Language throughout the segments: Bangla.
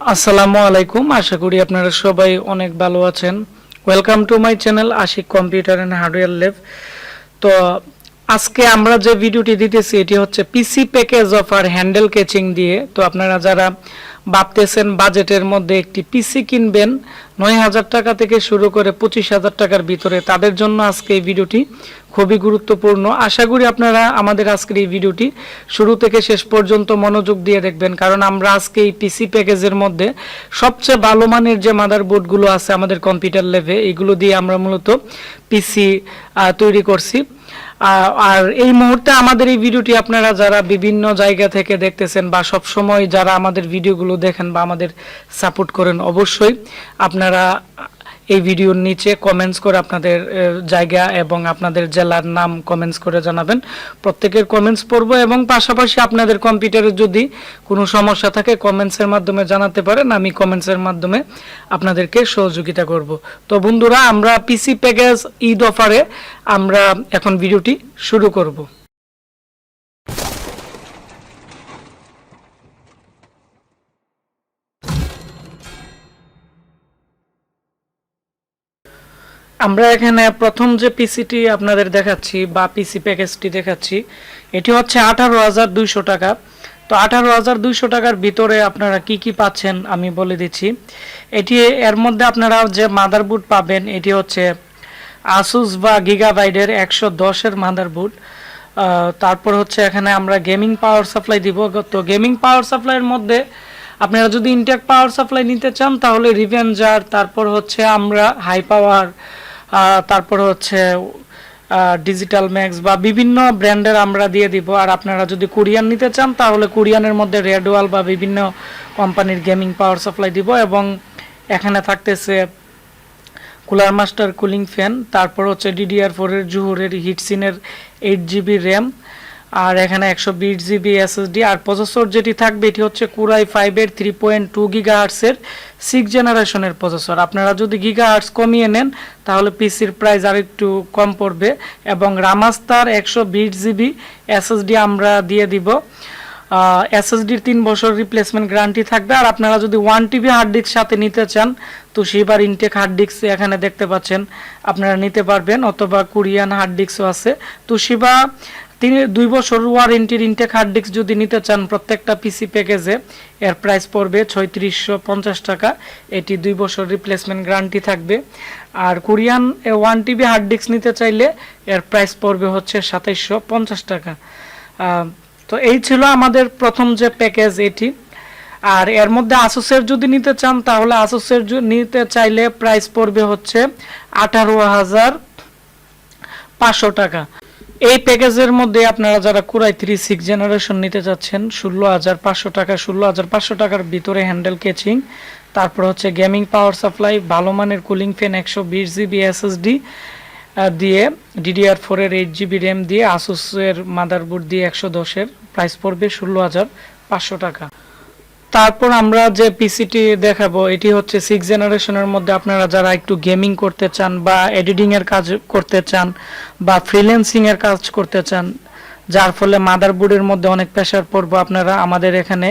আসসালামু আলাইকুম, আশা করি আপনারা সবাই অনেক ভালো আছেন। Welcome to my channel Ashik computer and hardware lab. তো আজকে আমরা যে ভিডিওটি দিতেছি এটি হচ্ছে পিসি প্যাকেজ অফার হ্যান্ডেল কেচিং দিয়ে। তো আপনারা যারা ভাবতেছেন বাজেটের মধ্যে একটি পিসি কিনবেন ৯,০০০ টাকা থেকে শুরু করে ২৫,০০০ টাকার ভিতরে, তাদের জন্য আজকে এই ভিডিওটি খুবই গুরুত্বপূর্ণ। আশা করি আপনারা আমাদের আজকের এই ভিডিওটি শুরু থেকে শেষ পর্যন্ত মনোযোগ দিয়ে দেখবেন, কারণ আমরা আজকে এই পিসি প্যাকেজের মধ্যে সবচেয়ে ভালো মানের যে মাদারবোর্ডগুলো আছে আমাদের কম্পিউটার ল্যাবে, এইগুলো দিয়ে আমরা মূলত পিসি তৈরি করছি। আর এই মুহূর্তে আমাদের এই ভিডিওটি আপনারা যারা বিভিন্ন জায়গা থেকে দেখতেছেন বা সব সময় যারা আমাদের ভিডিওগুলো দেখেন বা আমাদের সাপোর্ট করেন, অবশ্যই আপনারা এই ভিডিওর নিচে কমেন্টস করে আপনাদের জায়গা এবং আপনাদের জেলার নাম কমেন্টস করে জানাবেন। প্রত্যেকের কমেন্টস পড়ব এবং পাশাপাশি আপনাদের কম্পিউটারে যদি কোনো সমস্যা থাকে কমেন্টসের মাধ্যমে জানাতে পারেন, আমি কমেন্টসের মাধ্যমে আপনাদেরকে সহযোগিতা করব। তো বন্ধুরা, আমরা পিসি প্যাকেজ ঈদ অফারে আমরা এখন ভিডিওটি শুরু করব। আমরা এখানে প্রথম যে পিসিটি আপনাদের দেখাচ্ছি বা পিসি প্যাকেজটি দেখাচ্ছি, এটি হচ্ছে 18,200 টাকা। তো 18,200 টাকার ভিতরে আপনারা কি কি পাচ্ছেন আমি বলে দিচ্ছি। এটি এর মধ্যে আপনারা যে মাদারবোর্ড পাবেন এটি হচ্ছে আসুস বা গিগাবাইটের 110-এর মাদারবোর্ড। তারপর হচ্ছে এখানে আমরা গেমিং পাওয়ার সাপ্লাই দিব। তো গেমিং পাওয়ার সাপ্লাইয়ের মধ্যে আপনারা যদি ইনটেক পাওয়ার সাপ্লাই নিতে চান তাহলে রিভেঞ্জার, তারপর হচ্ছে আমরা হাই পাওয়ার, তারপর হচ্ছে ডিজিটাল ম্যাক্স বা বিভিন্ন ব্র্যান্ডের আমরা দিয়ে দিব। আর আপনারা যদি কোরিয়ান নিতে চান তাহলে কোরিয়ানের মধ্যে রেডওয়াল বা বিভিন্ন কোম্পানির গেমিং পাওয়ার সাপ্লাই দিব। এবং এখানে থাকতেছে কুলার মাস্টার কুলিং ফ্যান, তারপর হচ্ছে DDR4-এর জুহুরের হিটসিনের 8GB র্যাম, আর এখানে 120GB SSD। আর প্রসেসর যেটি থাকবে এটি হচ্ছে কোরাই 5-এর 3.2 GHz-এর 6th জেনারেশনের প্রসেসর। আপনারা যদি গিগাহার্টস কমিয়ে নেন তাহলে পিসির প্রাইস আর একটু কম পড়বে। এবং রামাস্তার 120GB SSD আমরা দিয়ে দিব। SSDর 3 বছর রিপ্লেসমেন্ট গ্যারান্টি থাকবে। আর আপনারা যদি 1TB হার্ড ডিস্ক সাথে নিতে চান তো সেবার ইনটেক হার্ড ডিস্ক এখানে দেখতে পাচ্ছেন, আপনারা নিতে পারবেন, অথবা কোরিয়ান হার্ড ডিস্কও আছে। তো সেবা 2 বছর ওয়ারেন্টির ইনটেক হার্ড ডিস্ক যদি নিতে চান প্রত্যেকটা পিসি প্যাকেজে, এর প্রাইস পড়বে 3650 টাকা। এটি 2 বছর রিপ্লেসমেন্ট গ্যারান্টি থাকবে। আর কোরিয়ান 1TB হার্ড ডিস্ক নিতে চাইলে এর প্রাইস পড়বে হচ্ছে 2750 টাকা। তো এই ছিল আমাদের প্রথম যে প্যাকেজ এটি। আর এর মধ্যে আসুসের যদি নিতে চান তাহলে আসুসের নিতে চাইলে প্রাইস পড়বে হচ্ছে 18,500 টাকা। এই প্যাকেজের মধ্যে আপনারা যারা কোরাই 3 6th জেনারেশন নিতে যাচ্ছেন 16,500 টাকা, 16,500 টাকার ভিতরে হ্যান্ডেল কেচিং, তারপর হচ্ছে গেমিং পাওয়ার সাপ্লাই, ভালো মানের কুলিং ফ্যান, 120GB SSD দিয়ে, DDR4-এর 8GB র্যাম দিয়ে, আসুসের মাদারবোর্ড দিয়ে 110-এর প্রাইস পড়বে 16,500 টাকা। তারপর আমরা যে পিসিটি দেখাবো এটি হচ্ছে 6th জেনারেশনের মধ্যে। আপনারা যারা একটু গেমিং করতে চান বা এডিটিংয়ের কাজ করতে চান বা ফ্রিল্যান্সিংয়ের কাজ করতে চান, যার ফলে মাদারবোর্ডের মধ্যে অনেক প্রেশার পড়বে, আপনারা আমাদের এখানে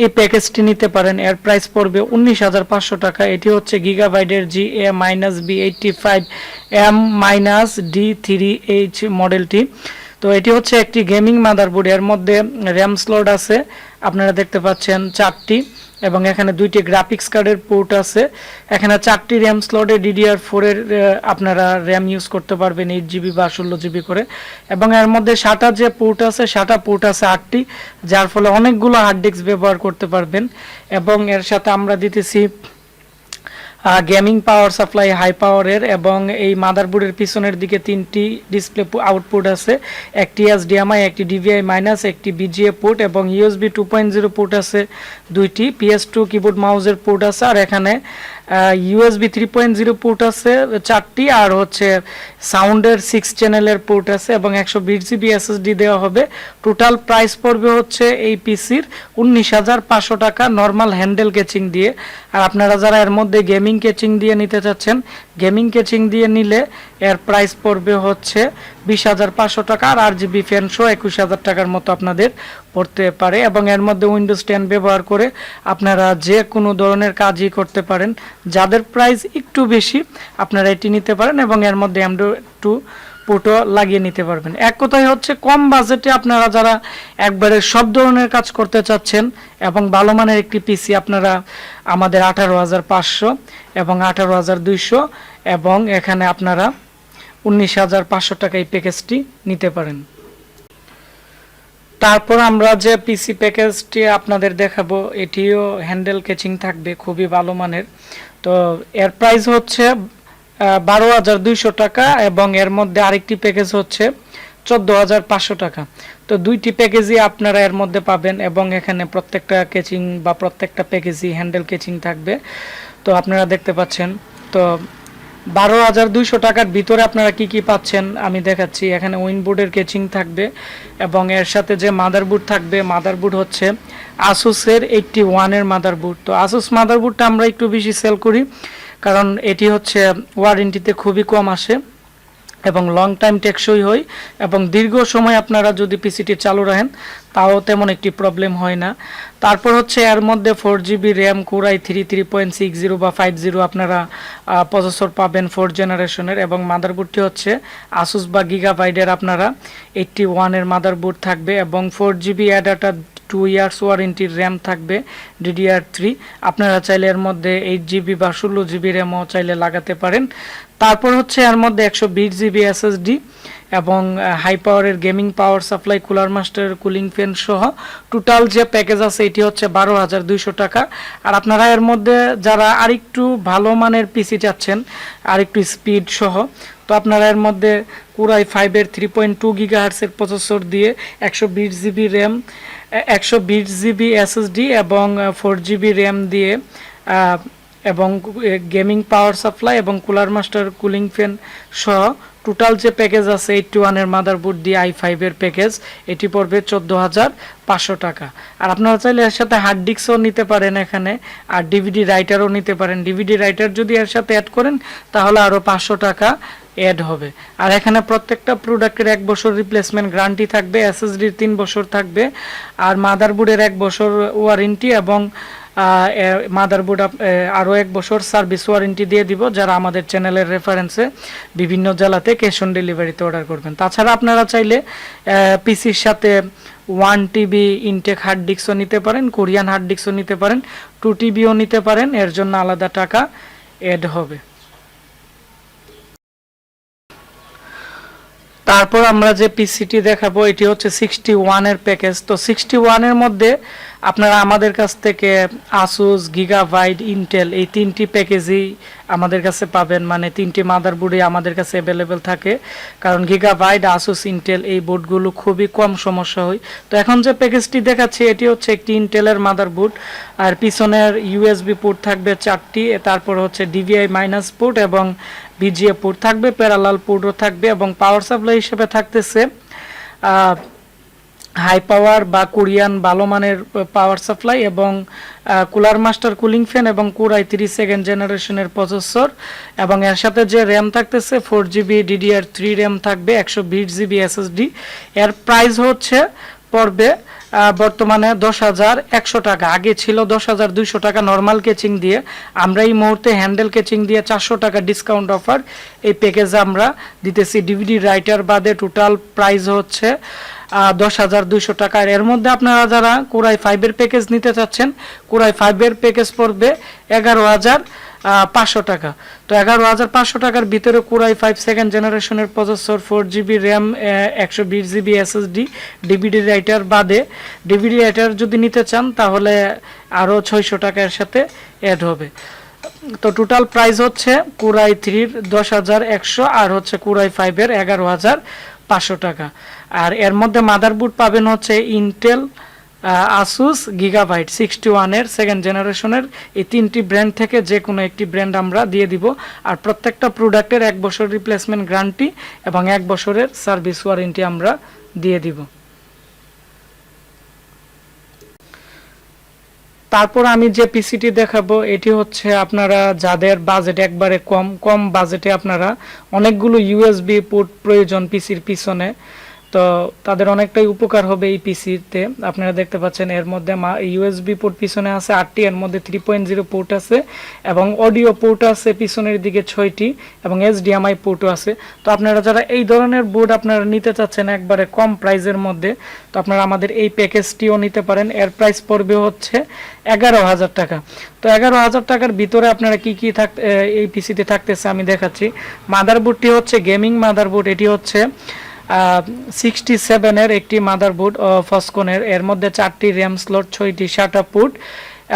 এই প্যাকেজটি নিতে পারেন। এর প্রাইস পড়বে 19,500 টাকা। এটি হচ্ছে গিগাবাইটের GA-B85M-D3H মডেলটি। তো এটি হচ্ছে একটি গেমিং মাদারবোর্ড। এর মধ্যে র্যাম স্লট আছে, আপনারা দেখতে পাচ্ছেন 4টি, এবং এখানে 2টি গ্রাফিক্স কার্ডের পোর্ট আছে। এখানে 4টি র্যাম স্লটে DDR4-এর আপনারা র্যাম ইউজ করতে পারবেন 8GB বা 16GB করে। এবং এর মধ্যে 7টা যে পোর্ট আছে 7টা পোর্ট আছে 8টি, যার ফলে অনেকগুলো হার্ড ডিস্ক ব্যবহার করতে পারবেন। এবং এর সাথে আমরা দিতেছি গেমিং পাওয়ার সাপ্লাই হাই পাওয়ারের। এবং এই মাদারবোর্ডের পিছনের দিকে 3টি ডিসপ্লে আউটপুট আছে, একটি HDMI, একটি DVI-, একটি BGA পোর্ট, এবং USB 2.0 পোর্ট আছে 2টি, PS2 কিবোর্ড মাউসের পোর্ট আছে, আর এখানে USB 3.0 পোর্ট আছে 4টি, আর হচ্ছে সাউন্ডের 6 চ্যানেলের পোর্ট আছে, এবং 120GB SSD দেওয়া হবে। টোটাল প্রাইস পড়বে হচ্ছে এই পিসির 19,500 টাকা নর্মাল হ্যান্ডেল কেচিং দিয়ে। আর আপনারা যারা এর মধ্যে গেমিং কেচিং দিয়ে নিতে চাচ্ছেন, গেমিং কেচিং দিয়ে নিলে এর প্রাইস পড়বে হচ্ছে 20,500 টাকা, আর RGB ফ্যান সহ 21,000 টাকার মতো আপনাদের পড়তে পারে। এবং এর মধ্যে উইন্ডোজ 10 ব্যবহার করে আপনারা যে কোনো ধরনের কাজই করতে পারেন। যাদের প্রাইস একটু বেশি আপনারা এটি নিতে পারেন এবং এর মধ্যে M.2 পোর্টও লাগিয়ে নিতে পারবেন। এক কথায় হচ্ছে কম বাজেটে আপনারা যারা একবারে সব ধরনের কাজ করতে চাচ্ছেন এবং ভালো মানের একটি পিসি আপনারা আমাদের 18,500 এবং 18,200 এবং এখানে আপনারা 19,500 টাকা এই প্যাকেজটি নিতে পারেন। তারপর আমরা যে পিসি প্যাকেজটি আপনাদের দেখাবো এটিও হ্যান্ডেল কেচিং থাকবে, খুবই ভালো মানের। তো এর প্রাইস হচ্ছে 12,200 টাকা এবং এর মধ্যে আরেকটি প্যাকেজ হচ্ছে 14,500 টাকা। তো দুইটি প্যাকেজই আপনারা এর মধ্যে পাবেন এবং এখানে প্রত্যেকটা কেচিং বা প্রত্যেকটা প্যাকেজই হ্যান্ডেল কেচিং থাকবে। তো আপনারা দেখতে পাচ্ছেন। তো 12,200 টাকার ভিতরে আপনারা কি কি পাচ্ছেন আমি দেখাচ্ছি। এখানে উইনবোর্ডের কেচিং থাকবে এবং এর সাথে যে মাদারবোর্ড থাকবে, মাদারবোর্ড হচ্ছে আসুসের 81 এর মাদারবোর্ড। তো আসুস মাদারবোর্ডটা আমরা একটু বেশি সেল করি কারণ এটি হচ্ছে ওয়ারেন্টিতে খুবই কম আসে এবং লং টাইম টেকসই হয় এবং দীর্ঘ সময় আপনারা যদি পিসিটি চালু রাখেন তাও তেমন একটি প্রবলেম হয় না। তারপর হচ্ছে এর মধ্যে 4GB র্যাম, Core i3 3.60 বা 50 আপনারা প্রসেসর পাবেন 4th জেনারেশনের এবং মাদারবোর্ডটি হচ্ছে আসুস বা গিগাবাইটের আপনারা 81 এর মাদারবোর্ড থাকবে এবং 4GB অ্যাডাটা 2 ইয়ার্স ওয়ারেন্টির র্যাম থাকবে DDR3। আপনারা চাইলে এর মধ্যে 8GB বা 16GB র্যামও চাইলে লাগাতে পারেন। তারপর হচ্ছে এর মধ্যে 120GB SSD এবং হাই পাওয়ারের gaming power supply, cooler master, cooling fan সহ টোটাল যে প্যাকেজ আছে এটি হচ্ছে 12,200 টাকা। আর আপনারা এর মধ্যে যারা আরেকটু ভালো মানের পিসি চাচ্ছেন আরেকটু স্পিড সহ, তো আপনারা এর মধ্যে Core i5 এর 3.2 GHz এর প্রসেসর দিয়ে 120GB র্যাম, 120GB SSD এবং 4GB র্যাম দিয়ে এবং গেমিং পাওয়ার সাপ্লাই এবং কুলার মাস্টার, কুলিং ফ্যান সহ টোটাল যে প্যাকেজ আছে 81 এর মাদারবোর্ড দিয়ে i5 এর প্যাকেজ এটি পড়বে 14,500 টাকা। আর আপনারা চাইলে এর সাথে হার্ড ডিস্কও নিতে পারেন এখানে, আর ডিভিডি রাইটারও নিতে পারেন। ডিভিডি রাইটার যদি এর সাথে অ্যাড করেন তাহলে আরও 500 টাকা অ্যাড হবে। আর এখানে প্রত্যেকটা প্রোডাক্টের 1 বছর রিপ্লেসমেন্ট গ্যারান্টি থাকবে, এসএসডির 3 বছর থাকবে আর মাদারবোর্ডের 1 বছর ওয়ারেন্টি এবং মাদারবোর্ড আরও 1 বছর সার্ভিস ওয়ারেন্টি দিয়ে দিব যারা আমাদের চ্যানেলের রেফারেন্সে বিভিন্ন জেলাতে ক্যাশ অন ডেলিভারিতে অর্ডার করবেন। তাছাড়া আপনারা চাইলে পিসির সাথে 1TB ইনটেক হার্ড ডিস্কও নিতে পারেন, কোরিয়ান হার্ড ডিস্কও নিতে পারেন, 2TBও নিতে পারেন, এর জন্য আলাদা টাকা অ্যাড হবে। তারপর আমরা যে পিসিটি দেখাবো এটি হচ্ছে 61 এর প্যাকেজ। তো 61 এর মধ্যে আপনারা আমাদের কাছ থেকে আসুস, গিগাবাইট, ইন্টেল এই 3টি প্যাকেজই আমাদের কাছে পাবেন, মানে 3টি মাদারবোর্ডই আমাদের কাছে অ্যাভেলেবেল থাকে কারণ গিগাবাইট, আসুস, ইন্টেল এই বোর্ডগুলো খুবই কম সমস্যা হয়। তো এখন যে প্যাকেজটি দেখাচ্ছি এটি হচ্ছে একটি ইন্টেলের মাদারবোর্ড আর পিছনের ইউএসবি পোর্ট থাকবে 4টি, তারপর হচ্ছে ডিভিআই মাইনাস পোর্ট এবং বিজিএ পোর্ট থাকবে, প্যারালাল পোর্টও থাকবে এবং পাওয়ার সাপ্লাই হিসেবে থাকতেছে হাই পাওয়ার বা কোরিয়ান ভালো মানের পাওয়ার সাপ্লাই এবং কুলার মাস্টার, কুলিং ফ্যান এবং Core i3 2nd জেনারেশনের প্রসেসর এবং এর সাথে যে র্যাম থাকতেছে 4GB DDR3 র্যাম থাকবে, 120GB SSD। এর প্রাইস হচ্ছে পড়বে বর্তমানে 10,100 টাকা, আগে ছিল 10,200 টাকা নর্মাল কেচিং দিয়ে। আমরা এই মুহূর্তে হ্যান্ডেল কেচিং দিয়ে 400 টাকা ডিসকাউন্ট অফার এই প্যাকেজে আমরা দিতেছি। ডিভিডি রাইটার বাদে টোটাল প্রাইস হচ্ছে 10,200 টাকা। এর মধ্যে আপনারা যারা Core i5 এর প্যাকেজ নিতে চাচ্ছেন Core i5 এর প্যাকেজ পড়বে 11,500 টাকা। তো 11,500 টাকার ভিতরে Core i5 2nd জেনারেশনের processor, 4GB RAM, 120GB SSD, DVD writer বাদে, ডিভিডি রাইটার যদি নিতে চান তাহলে আরও 600 টাকার সাথে অ্যাড হবে। তো টোটাল প্রাইস হচ্ছে Core i3 10,100 আর হচ্ছে Core i5 এর 11,500 টাকা। আর এর মধ্যে মাদারবোর্ড পাবেন হচ্ছে ইন্টেল, আসুস, গিগাবাইট 61 এর 2nd জেনারেশনের এই 3টি ব্র্যান্ড থেকে যে কোনো একটি ব্র্যান্ড আমরা দিয়ে দিব। আর প্রত্যেকটা প্রোডাক্টের 1 বছর রিপ্লেসমেন্ট গ্যারান্টি এবং 1 বছরের সার্ভিস ওয়ারেন্টি আমরা দিয়ে দিব। তারপর আমি যে পিসিটি দেখাবো এটি হচ্ছে আপনারা যাদের বাজেট একবারে কম বাজেটে আপনারা অনেকগুলো ইউএসবি পোর্ট প্রয়োজন পিসির পিছনে, তো তাদের অনেকটাই উপকার হবে এই পিসিতে। আপনারা দেখতে পাচ্ছেন এর মধ্যে ইউএসবি পোর্ট পিছনে আছে 8টি, এর মধ্যে 3.0 পোর্ট আছে এবং অডিও পোর্ট আছে পিছনের দিকে 6টি এবং এইচডিএমআই পোর্টও আছে। তো আপনারা যারা এই ধরনের বোর্ড আপনারা নিতে চাচ্ছেন একবারে কম প্রাইসের মধ্যে, তো আপনারা আমাদের এই প্যাকেজটিও নিতে পারেন। এর প্রাইস পড়বে হচ্ছে 11,000 টাকা। তো 11,000 টাকার ভিতরে আপনারা কি কি এই পিসিতে থাকতেছে আমি দেখাচ্ছি। মাদারবোর্ডটি হচ্ছে গেমিং মাদারবোর্ড, এটি হচ্ছে 67 একটি মাদারবোর্ড ফসকনের, এর মধ্যে 4টি র্যাম স্লট, 6টি SATA পোর্ট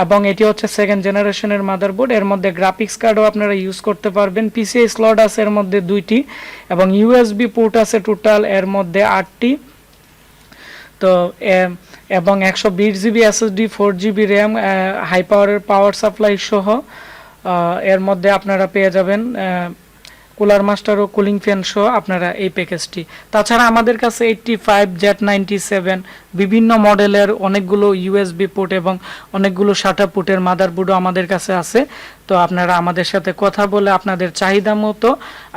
এবং এটি হচ্ছে সেকেন্ড জেনারেশনের মাদারবোর্ড। এর মধ্যে গ্রাফিক্স কার্ডও আপনারা ইউজ করতে পারবেন। পিসিআই স্লট আছে এর মধ্যে 2টি এবং ইউএসবি পোর্ট আছে টোটাল এর মধ্যে 8টি। তো এবং 120 GB SSD, 4 GB RAM, high পাওয়ারের পাওয়ার সাপ্লাই সহ এর মধ্যে আপনারা পেয়ে যাবেন কুলার মাস্টার ও কুলিং ফ্যান সহ আপনারা এই প্যাকেজটি। তাছাড়া আমাদের কাছে 85 Z97 বিভিন্ন মডেলের অনেকগুলো ইউএসবি পোর্ট এবং অনেকগুলো SATA পোর্টের মাদারবোর্ডও আমাদের কাছে আছে। তো আপনারা আমাদের সাথে কথা বলে আপনাদের চাহিদা মতো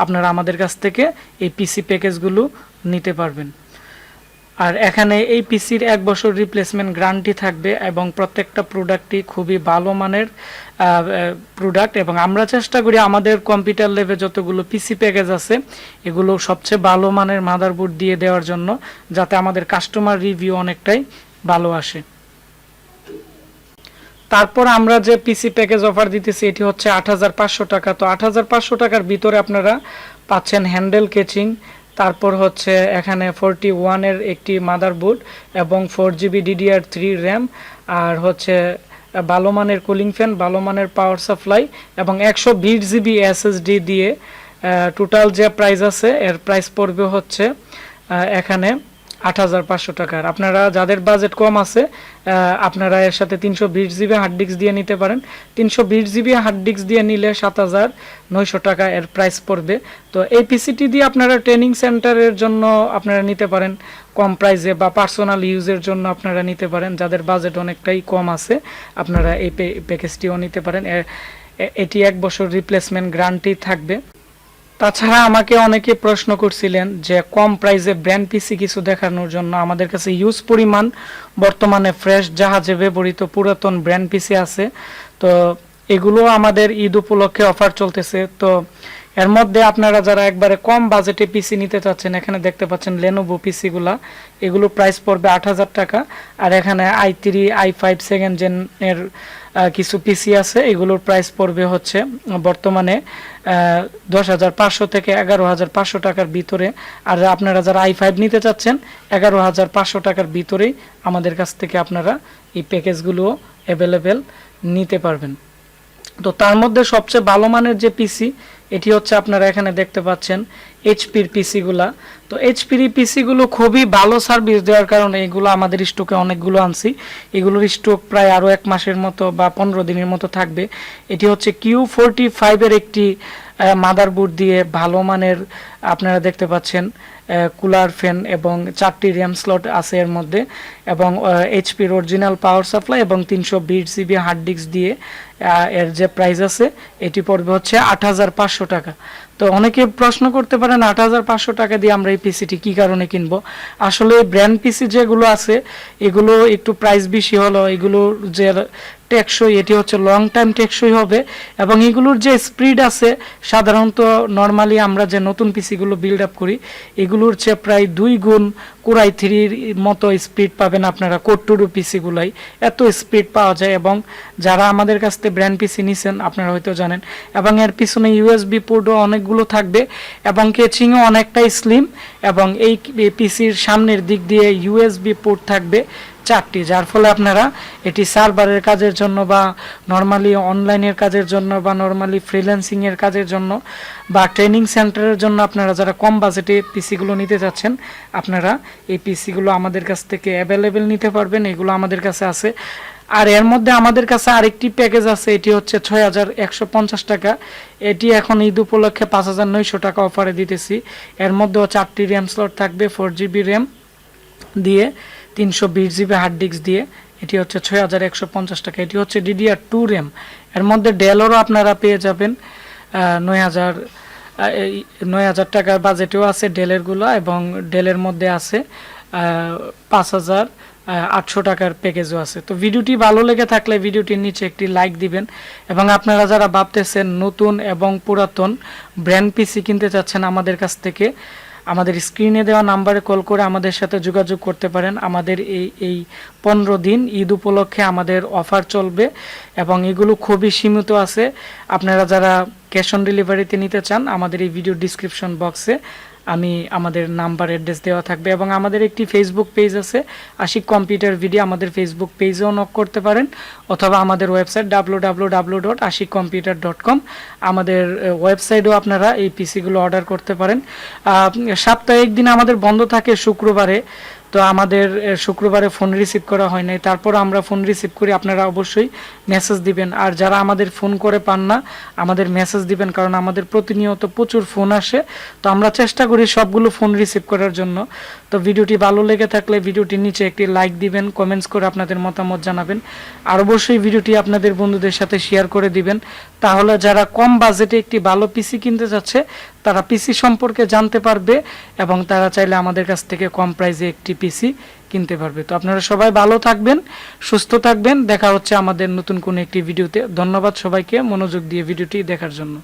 আপনারা আমাদের কাছ থেকে এই পিসি প্যাকেজগুলো নিতে পারবেন। আর এখানে এই পিসির 1 বছর রিপ্লেসমেন্ট গ্যারান্টি থাকবে এবং প্রত্যেকটা প্রোডাক্টই খুবই ভালো মানের প্রোডাক্ট এবং আমরা চেষ্টা করি আমাদের কম্পিউটার ল্যাবে যতগুলো পিসি প্যাকেজ আছে এগুলো সবচেয়ে ভালো মানের মাদারবোর্ড দিয়ে দেওয়ার জন্য, যাতে আমাদের কাস্টমার রিভিউ অনেকটাই ভালো আসে। তারপর আমরা যে পিসি প্যাকেজ অফার দিতেছি এটি হচ্ছে 8,500 টাকা। তো 8,500 টাকার ভিতরে আপনারা পাচ্ছেন হ্যান্ডেল কেচিং, তারপর হচ্ছে এখানে 41 এর একটি মাদারবোর্ড এবং 4 জিবি DDR3 র্যাম, আর হচ্ছে ভালো মানের কুলিং ফ্যান, ভালো মানের পাওয়ার সাপ্লাই এবং 120 জিবি এসএসডি দিয়ে টোটাল যে প্রাইস আছে এর প্রাইস পড়বে হচ্ছে এখানে 8,500 টাকার। আপনারা যাদের বাজেট কম আছে আপনারা এর সাথে 320 জিবি হার্ড ডিস্ক দিয়ে নিতে পারেন। 320 জিবি হার্ড ডিস্ক দিয়ে নিলে 7,900 টাকা এর প্রাইস পড়বে। তো এই পিসিটি দিয়ে আপনারা ট্রেনিং সেন্টারের জন্য আপনারা নিতে পারেন কম প্রাইসে, বা পার্সোনাল ইউজের জন্য আপনারা নিতে পারেন। যাদের বাজেট অনেকটাই কম আছে আপনারা এই প্যাকেজটিও নিতে পারেন। এটি 1 বছর রিপ্লেসমেন্ট গ্যারান্টি থাকবে। তাছাড়া আমাকে অনেকে প্রশ্ন করছিলেন যে কম প্রাইসে ব্র্যান্ড পিসি কিছু দেখানোর জন্য। আমাদের কাছে ইউজ পরিমাণ বর্তমানে ফ্রেশ জাহাজে ব্যবহৃত পুরাতন ব্র্যান্ড পিসি আছে। তো এগুলো আমাদের ঈদ উপলক্ষে অফার চলতেছে। তো এর মধ্যে আপনারা যারা একবারে কম বাজেটে পিসি নিতে চাচ্ছেন, এখানে দেখতে পাচ্ছেন লেনোভো পিসিগুলা, এগুলো প্রাইস পড়বে 8,000 টাকা। আর এখানে i3 i5 সেকেন্ড জেনের কিছু পিসি আছে, এগুলোর প্রাইস পড়বে হচ্ছে বর্তমানে 10,500 থেকে 11,500 টাকার ভিতরে। আর আপনারা যারা i5 নিতে চাচ্ছেন 11,500 টাকার ভিতরেই আমাদের কাছ থেকে আপনারা এই প্যাকেজগুলো অ্যাভেলেবেল নিতে পারবেন। তো তার মধ্যে সবচেয়ে ভালো মানের যে পিসি এটি হচ্ছে আপনারা এখানে দেখতে পাচ্ছেন এইচপির পিসিগুলা। তো এইচপির পিসিগুলো খুবই ভালো সার্ভিস দেওয়ার কারণে এগুলো আমাদের স্টকে অনেকগুলো আনছি। এগুলোর স্টক প্রায় আরও 1 মাসের মতো বা 15 দিনের মতো থাকবে। এটি হচ্ছে Q45 এর একটি মাদারবোর্ড দিয়ে ভালো মানের আপনারা দেখতে পাচ্ছেন কুলার ফ্যান এবং 4টি র্যাম স্লট আছে এর মধ্যে এবং এইচপির অরিজিনাল পাওয়ার সাপ্লাই এবং 320 জিবি হার্ড ডিস্ক দিয়ে এর যে প্রাইস আছে এটি পড়বে হচ্ছে 8,500 টাকা। তো অনেকে প্রশ্ন করতে পারেন 8,500 টাকা দিয়ে আমরা এই পিসিটি কী কারণে কিনবো। আসলে ব্র্যান্ড পিসি যেগুলো আছে এগুলো একটু প্রাইস বেশি হলো, এগুলোর যে টেকসই এটি হচ্ছে লং টাইম টেকসই হবে এবং এগুলোর যে স্পিড আছে সাধারণত নর্মালি আমরা যে নতুন পিসিগুলো বিল্ড আপ করি এগুলোর চেয়ে প্রায় 2 গুণ কোরাই 3 মতো স্পিড পাবেন আপনারা। কোর2 পিসিগুলাই এত স্পিড পাওয়া যায় এবং যারা আমাদের কাছ থেকে ব্র্যান্ড পিসি নিছেন আপনারা হয়তো জানেন। এবং এর পিছনে ইউএসবি পোর্টও অনেকগুলো থাকবে এবং কেচিংও অনেকটাই স্লিম এবং এই পিসির সামনের দিক দিয়ে ইউএসবি পোর্ট থাকবে 4টি, যার ফলে আপনারা এটি সার্ভারের কাজের জন্য বা নর্মালি অনলাইনের কাজের জন্য বা নর্মালি ফ্রিল্যান্সিংয়ের কাজের জন্য বা ট্রেনিং সেন্টারের জন্য আপনারা যারা কম বাজেটে পিসিগুলো নিতে চাচ্ছেন আপনারা এই পিসিগুলো আমাদের কাছ থেকে অ্যাভেলেবেল নিতে পারবেন। এগুলো আমাদের কাছে আছে। আর এর মধ্যে আমাদের কাছে আরেকটি প্যাকেজ আছে, এটি হচ্ছে 6,150 টাকা। এটি এখন ঈদ উপলক্ষে 5,900 টাকা অফারে দিতেছি। এর মধ্যেও 4টি র্যাম স্লট থাকবে, 4 জিবি র্যাম দিয়ে 320 জিবি হার্ড ডিস্ক দিয়ে এটি হচ্ছে 6150 টাকা। এটি হচ্ছে DDR2 র্যাম, এর মধ্যে ডেলেরও আপনারা পেয়ে যাবেন 9000 টাকার বাজেটেও আছে ডেলেরগুলো, এবং ডেলের মধ্যে আছে 5800 টাকার প্যাকেজও আছে। তো ভিডিওটি ভালো লেগে থাকলে ভিডিওটির নিচে একটি লাইক দিবেন, এবং আপনারা যারা ভাবতেছেন নতুন এবং পুরাতন ব্র্যান্ড পিসি কিনতে চাচ্ছেন আমাদের কাছ থেকে, আমাদের স্ক্রিনে দেওয়া নাম্বারে কল করে আমাদের সাথে যোগাযোগ করতে পারেন। আমাদের এই 15 দিন ঈদ উপলক্ষে আমাদের অফার চলবে, এবং এগুলো খুবই সীমিত আছে। আপনারা যারা ক্যাশ অন ডেলিভারিতে নিতে চান, আমাদের এই ভিডিও ডিসক্রিপশন বক্সে আমাদের নাম্বার অ্যাড্রেস দেওয়া থাকবে, এবং আমাদের একটি ফেসবুক পেজ আছে আশিক কম্পিউটার ভিডিও, আমাদের ফেসবুক পেজেও নক করতে পারেন, অথবা আমাদের ওয়েবসাইট www.ashikcomputer.com, আমাদের ওয়েবসাইটেও আপনারা এই পিসিগুলো অর্ডার করতে পারেন। সাপ্তাহিক দিন আমাদের বন্ধ থাকে শুক্রবারে, তো আমাদের শুক্রবারে ফোন রিসিভ করা হয় নাই, তারপর আমরা ফোন রিসিভ করি। আপনারা অবশ্যই মেসেজ দিবেন, আর যারা আমাদের ফোন করে পান না আমাদের মেসেজ দিবেন, কারণ আমাদের প্রতিনিয়ত প্রচুর ফোন আসে, তো আমরা চেষ্টা করি সবগুলো ফোন রিসিভ করার জন্য। তো ভিডিওটি ভালো লেগে থাকলে ভিডিওটির নিচে একটি লাইক দিবেন, কমেন্টস করে আপনাদের মতামত জানাবেন, আর অবশ্যই ভিডিওটি আপনাদের বন্ধুদের সাথে শেয়ার করে দিবেন। তাহলে যারা কম বাজেটে একটি ভালো পিসি কিনতে যাচ্ছে তারা পিসি সম্পর্কে জানতে পারবে, এবং তারা চাইলে আমাদের কাছ থেকে কম প্রাইসে একটি পিসি কিনতে পারবে। তো আপনারা সবাই ভালো থাকবেন, সুস্থ থাকবেন। দেখা হচ্ছে আমাদের নতুন কোনো একটি ভিডিওতে। ধন্যবাদ সবাইকে মনোযোগ দিয়ে ভিডিওটি দেখার জন্য।